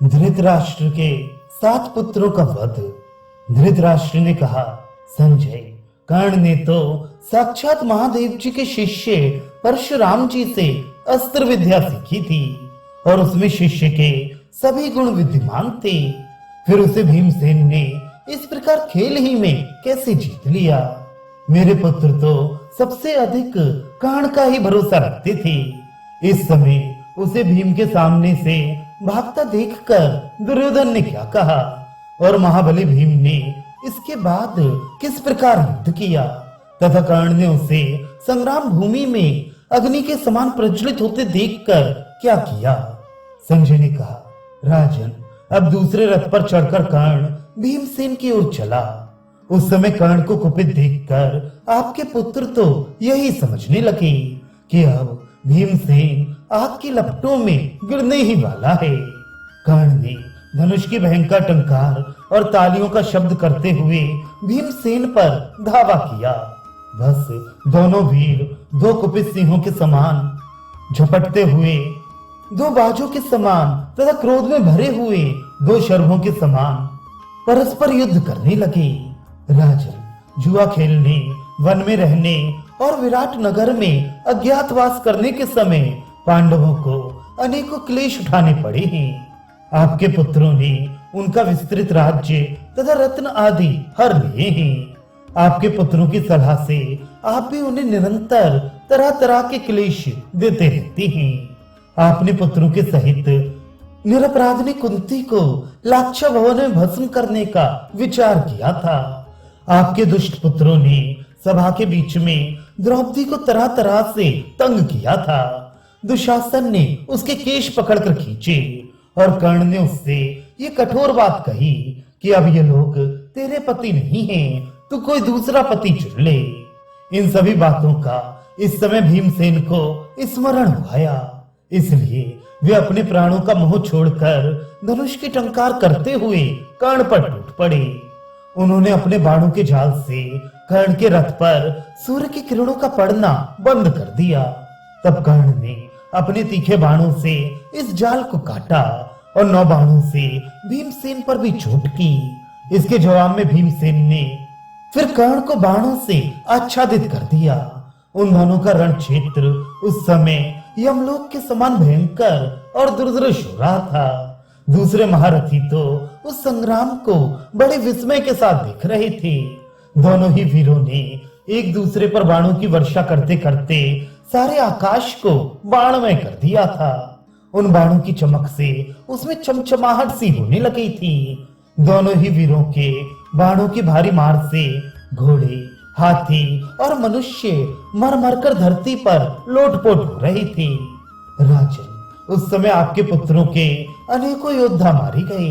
धृतराष्ट्र के 7 पुत्रों का वध। धृतराष्ट्र ने कहा, संजय, कर्ण ने तो साक्षात महादेव जी के शिष्य परशुराम जी से अस्त्र विद्या सीखी थी और उसमें शिष्य के सभी गुण विद्यमान थे। फिर उसे भीमसेन ने इस प्रकार खेल ही में कैसे जीत लिया? मेरे पुत्र तो सबसे अधिक कर्ण का ही भरोसा रखते थे। इस समय उसे भीम के सामने से भागता देखकर दुर्योधन ने क्या कहा और महाबली भीम ने इसके बाद किस प्रकार युद्ध किया तथा कर्ण ने उसे संग्राम भूमि में अग्नि के समान प्रज्वलित होते देखकर क्या किया? संजय ने कहा, राजन, अब दूसरे रथ पर चढ़कर कर्ण भीमसेन की ओर चला। उस समय कर्ण को कुपित देखकर आपके पुत्र तो यही समझने लगे कि अब भीमसेन आग की लपटों में गिरने ही वाला है। कर्ण ने धनुष की भयंकर टंकार और तालियों का शब्द करते हुए भीमसेन पर धावा किया। बस दोनों वीर 2 कुपित सिंहों के समान झपटते हुए, 2 बाजों के समान तथा क्रोध में भरे हुए 2 शर्वों के समान परस्पर युद्ध करने लगे। राजन, जुआ खेलने, वन में रहने और विराट नगर में अज्ञातवास करने के समय पांडवों को अनेकों क्लेश उठाने पड़े हैं। आपके पुत्रों ने उनका विस्तृत राज्य तथा रत्न आदि हर लिए हैं। आपके पुत्रों की सलाह से आप भी उन्हें निरंतर तरह तरह के क्लेश देते रहते हैं। आपने पुत्रों के सहित निरपराधनी कुंती को लाक्षा भवन में भस्म करने का विचार किया था। आपके दुष्ट पुत्रों ने सभा के बीच में द्रौपदी को तरह तरह से तंग किया था। दुशासन ने उसके केश पकड़कर खींचे और कर्ण ने उससे ये कठोर बात कही कि अब ये लोग तेरे पति नहीं हैं, तू कोई दूसरा पति चुन ले। इन सभी बातों का इस समय भीमसेन को स्मरण हुआ, इसलिए वे अपने प्राणों का मोह छोड़कर धनुष की टंकार करते हुए कर्ण पर टूट पड़े। उन्होंने अपने बाणों के जाल से कर्ण के रथ पर सूर्य की किरणों का पड़ना बंद कर दिया। तब कर्ण ने अपने तीखे बाणों से इस जाल को काटा और 9 बाणों से भीमसेन पर भी चोट की। इसके जवाब में भीमसेन ने फिर कर्ण को बाणों से आच्छादित कर दिया। उन दोनों का रण क्षेत्र उस समय यमलोक के समान भयंकर और दुर्धर्ष हो रहा था। दूसरे महारथी तो उस संग्राम को बड़े विस्मय के साथ देख रहे थे। दोनों ही वीरों ने एक दूसरे पर बाणों की वर्षा करते करते सारे आकाश को बाणमय कर दिया था। उन बाणों की चमक से उसमें चमचमाहट सी होने लगी थी। दोनों ही वीरों के बाणों की भारी मार से घोड़े, हाथी और मनुष्य मर मर कर धरती पर लोटपोट हो रहे थे। राजन, उस समय आपके पुत्रों के अनेकों योद्धा मारे गए।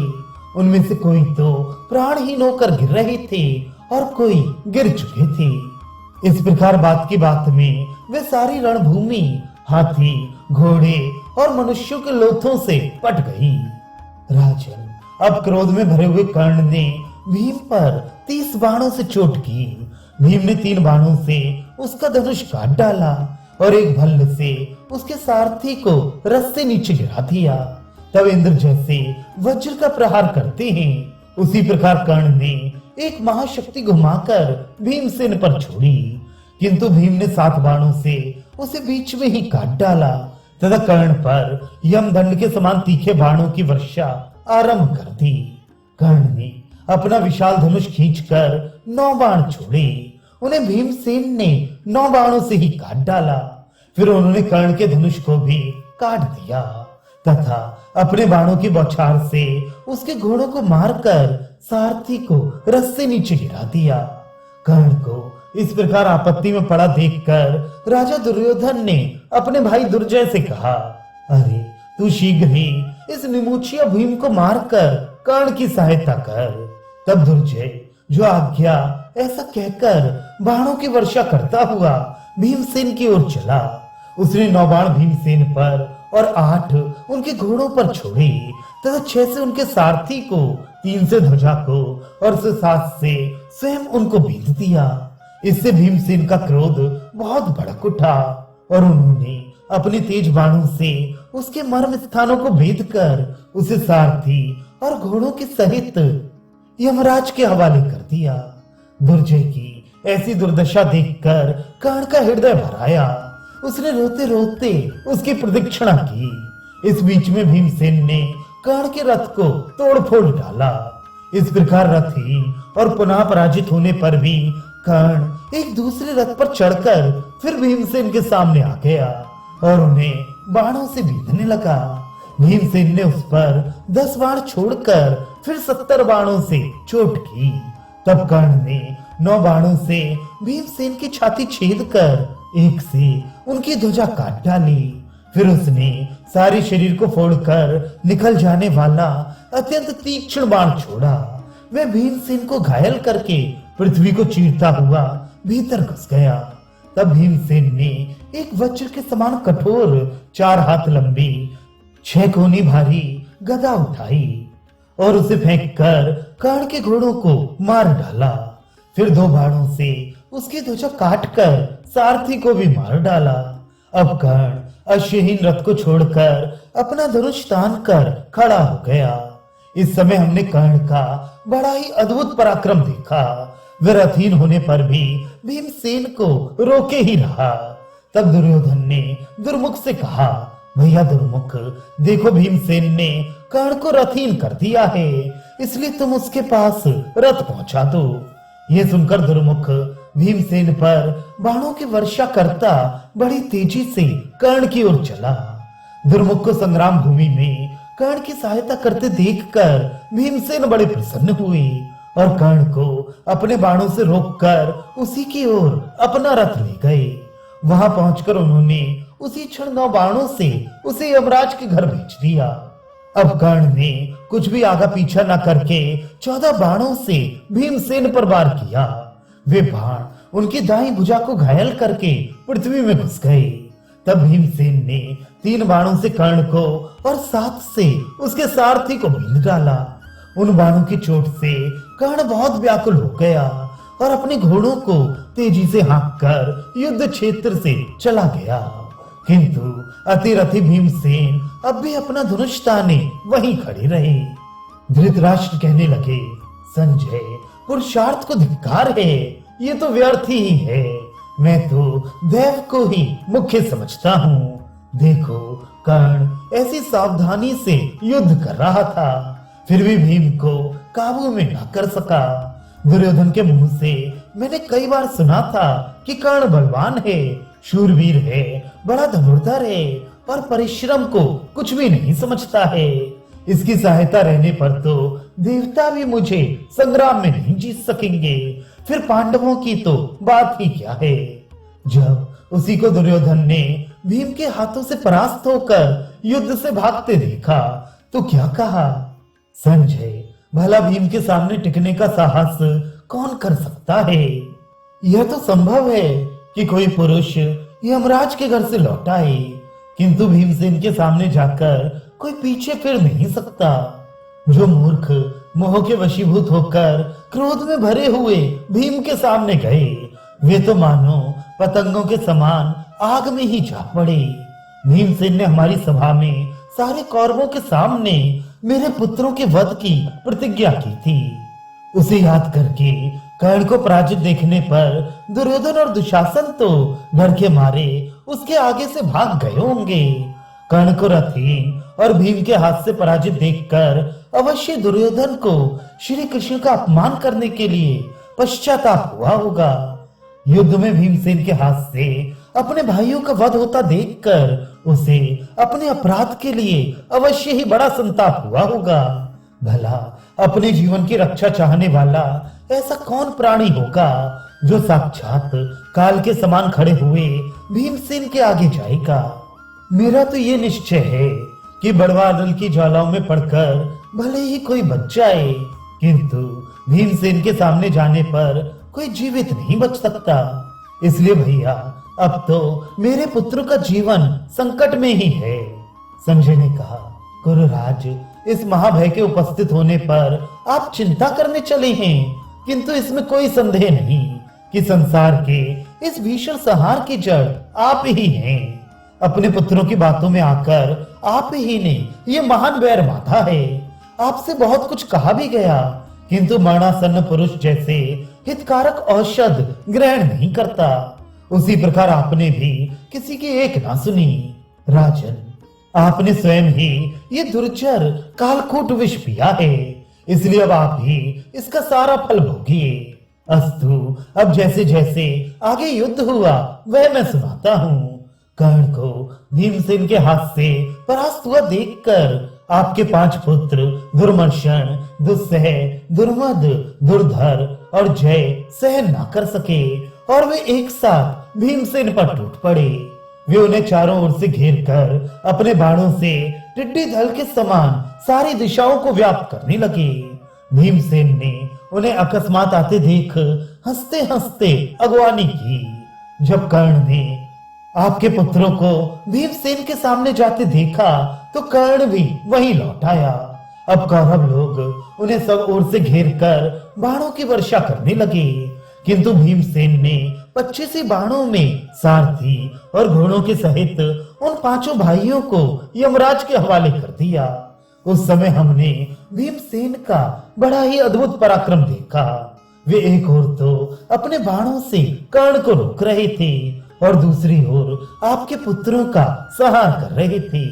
उनमें से कोई तो प्राणहीन होकर गिर रहे थे और कोई गिर चुके थे। इस प्रकार बात की बात में वे सारी रणभूमि हाथी, घोड़े और मनुष्यों के लोथों से पट गई। राजन, अब क्रोध में भरे हुए कर्ण ने भीम पर 30 बाणों से चोट की। भीम ने 3 बाणों से उसका धनुष काट डाला और एक भल्ल से उसके सारथी को रथ से नीचे गिरा दिया। तब इंद्र जैसे वज्र का प्रहार करते हैं, उसी प्रकार कर्ण ने एक महाशक्ति घुमाकर भीमसेन पर छोड़ी, किंतु भीम ने 7 बाणों से उसे बीच में ही काट डाला तथा कर्ण पर यमदंड के समान तीखे बाणों की वर्षा आरंभ कर दी। कर्ण ने अपना विशाल धनुष खींचकर 9 बाण छोड़े। उन्हें भीमसेन ने 9 बाणों से ही काट डाला। फिर उन्होंने कर्ण के धनुष को भी काट दिया तथा अपने बाणों की बौछार से उसके घोड़ों को मारकर सारथी को रथ से नीचे गिरा दिया। कर्ण को इस प्रकार आपत्ति में पड़ा देखकर राजा दुर्योधन ने अपने भाई दुर्जय से कहा, अरे तू शीघ्र ही इस निमुछिया भीम को मारकर कर्ण की सहायता कर। तब दुर्जय जो आज्ञा ऐसा कहकर बाणों की वर्षा करता हुआ भीमसेन की ओर चला। उसने 9 बाण भीमसेन पर और 8 उनके घोड़ों पर छोड़े तथा 6 से उनके सारथी को, 3 से ध्वजा को और 7 से स्वयं उनको बींध दिया। इससे भीमसेन का क्रोध बहुत भड़क उठा और उन्होंने अपने तेज बाणों से उसके मर्म स्थानों को भेद कर उसे सारथी और घोड़ों के सहित यमराज के हवाले कर दिया। दुर्जय की ऐसी दुर्दशा देखकर कर्ण का हृदय भराया। उसने रोते रोते उसकी प्रदक्षिणा की। इस बीच में भीमसेन ने कर्ण के रथ को तोड़ फोड़ डाला। इस प्रकार रथहीन और पुनः पराजित होने पर भी कर्ण एक दूसरे रथ पर चढ़कर फिर भीमसेन के सामने आ गया और उन्हें बाणों से बीधने लगा। भीमसेन ने उस पर 10 बाण छोड़कर फिर 70 बाणों से चोट की। तब कर्ण ने 9 बाणों से भीमसेन की छाती छेद कर एक से उनकी ध्वजा काट डाली। फिर उसने सारे शरीर को फोड़कर निकल जाने वाला अत्यंत तीक्ष्ण बाण छोड़ा। वह भीमसेन को घायल करके पृथ्वी को चीरता हुआ भीतर घुस गया। तब भीमसेन ने एक वज्र के समान कठोर 4 हाथ लंबी 6 कोनी भारी गदा उठाई और उसे फेंककर कर्ण के घोड़ों को मार डाला। फिर 2 बाणों से उसकी ध्वजा काटकर सारथी को भी मार डाला। अब कर्ण अश्वहीन रथ को छोड़कर अपना धनुष तान कर खड़ा हो गया। इस समय हमने कर्ण का बड़ा ही अद्भुत पराक्रम देखा। वह रथहीन होने पर भी भीमसेन को रोके ही रहा। तब दुर्योधन ने दुर्मुख से कहा, भैया दुर्मुख, देखो भीमसेन ने कर्ण को रथहीन कर दिया है, इसलिए तुम उसके पास रथ पहुंचा दो। यह सुनकर दुर्मुख भीमसेन पर बाणों की वर्षा करता बड़ी तेजी से कर्ण की ओर चला। दुर्मुख को संग्राम भूमि में कर्ण की सहायता करते देखकर भीमसेन बड़े प्रसन्न हुए और कर्ण को अपने बाणों से रोककर उसी की ओर अपना रथ ले गए। वहां पहुंचकर उन्होंने उसी क्षण 9 बाणों से उसे यमराज के घर भेज दिया। अब कर्ण ने कुछ भी आगा पीछा न करके 14 बाणों से भीमसेन पर वार किया। वे बाण उनकी दाईं भुजा को घायल करके पृथ्वी में घुस गए। तब भीमसेन ने 3 बाणों से कर्ण को और 7 से उसके सारथी को बींध डाला। उन बाणों की चोट से कर्ण बहुत व्याकुल हो गया और अपने घोड़ों को तेजी से हाँककर युद्ध क्षेत्र से चला गया। किंतु अतिरथी भीमसेन अब भी अपना धनुष ताने वहीं खड़े रहे। धृतराष्ट्र कहने लगे, संजय, पुरुषार्थ को धिक्कार है, ये तो व्यर्थ ही है। मैं तो दैव को ही मुख्य समझता हूँ। देखो, कर्ण ऐसी सावधानी से युद्ध कर रहा था, फिर भी भीम को काबू में न कर सका। दुर्योधन के मुंह से मैंने कई बार सुना था कि कर्ण बलवान है, शूरवीर है, बड़ा धनुर्धर है और परिश्रम को कुछ भी नहीं समझता है। इसकी सहायता रहने पर तो देवता भी मुझे संग्राम में नहीं जीत सकेंगे, फिर पांडवों की तो बात ही क्या है। जब उसी को दुर्योधन ने भीम के हाथों से परास्त होकर युद्ध से भागते देखा तो क्या कहा, संजय, भला भीम के सामने टिकने का साहस कौन कर सकता है। यह तो संभव है कि कोई पुरुष यमराज के घर से लौटा है, किंतु भीमसेन के सामने जाकर कोई पीछे फिर नहीं सकता। जो मूर्ख मोह के वशीभूत होकर क्रोध में भरे हुए भीम के सामने गए, वे तो मानो पतंगों के समान आग में ही जा पड़े। भीमसेन ने हमारी सभा में सारे कौरवों के सामने मेरे पुत्रों के वध की प्रतिज्ञा की थी। उसे याद करके कर्ण को पराजित देखने पर दुर्योधन और दुशासन तो डर के मारे उसके आगे से भाग गए होंगे। कर्ण को रथहीन और भीम के हाथ से पराजित देखकर अवश्य दुर्योधन को श्री कृष्ण का अपमान करने के लिए पश्चाताप हुआ होगा। युद्ध में भीमसेन के हाथ से अपने भाइयों का वध होता देखकर उसे अपने अपराध के लिए अवश्य ही बड़ा संताप हुआ होगा। भला अपने जीवन की रक्षा चाहने वाला ऐसा कौन प्राणी होगा जो साक्षात काल के समान खड़े हुए भीमसेन के आगे जाएगा। मेरा तो ये निश्चय है कि बड़वादल की ज्वालाओं में पड़कर भले ही कोई बच जाए, किंतु भीमसेन के सामने जाने पर कोई जीवित नहीं बच सकता। इसलिए भैया, अब तो मेरे पुत्र का जीवन संकट में ही है। संजय ने कहा, कुरुराज, इस महाभय के उपस्थित होने पर आप चिंता करने चले हैं, किंतु इसमें कोई संदेह नहीं कि संसार के इस भीषण संहार की जड़ आप ही हैं। अपने पुत्रों की बातों में आकर आप ही ने ये महान बैर बांधा है। आपसे बहुत कुछ कहा भी गया, किंतु मरणासन्न पुरुष जैसे हितकारक औषध ग्रहण नहीं करता। उसी प्रकार आपने भी किसी की एक ना सुनी। राजन, आपने स्वयं ही ये दुर्चर कालकूट विष पिया है, इसलिए अब आप ही इसका सारा फल भोगिए। अस्तु, अब जैसे जैसे आगे युद्ध हुआ वह मैं सुनाता हूँ। कर्ण को भीमसेन के हाथ से परास्त हुआ देखकर आपके 5 पुत्र दुर्मर्शन, दुस्सह, दुर्मद, दुर्धर और जय सहन ना कर सके और वे एक साथ भीमसेन पर टूट पड़े। वे उन्हें चारों ओर से घेर कर अपने बाणों से टिड्डी दल के समान सारी दिशाओं को व्याप्त करने लगे। भीमसेन ने उन्हें अकस्मात आते देख हंसते हंसते अगवानी की। जब कर्ण ने आपके पुत्रों को भीमसेन के सामने जाते देखा तो कर्ण भी वहीं लौट आया। अब कौरव लोग उन्हें सब ओर से घेर कर बाणों की वर्षा करने लगे, किंतु भीमसेन ने 25 बाणों में सारथी और घोड़ों के सहित उन 5 भाइयों को यमराज के हवाले कर दिया। उस समय हमने भीमसेन का बड़ा ही अद्भुत पराक्रम देखा। वे एक ओर तो अपने बाणों से कर्ण को रोक रहे थे और दूसरी ओर आपके पुत्रों का संहार कर रहे थे।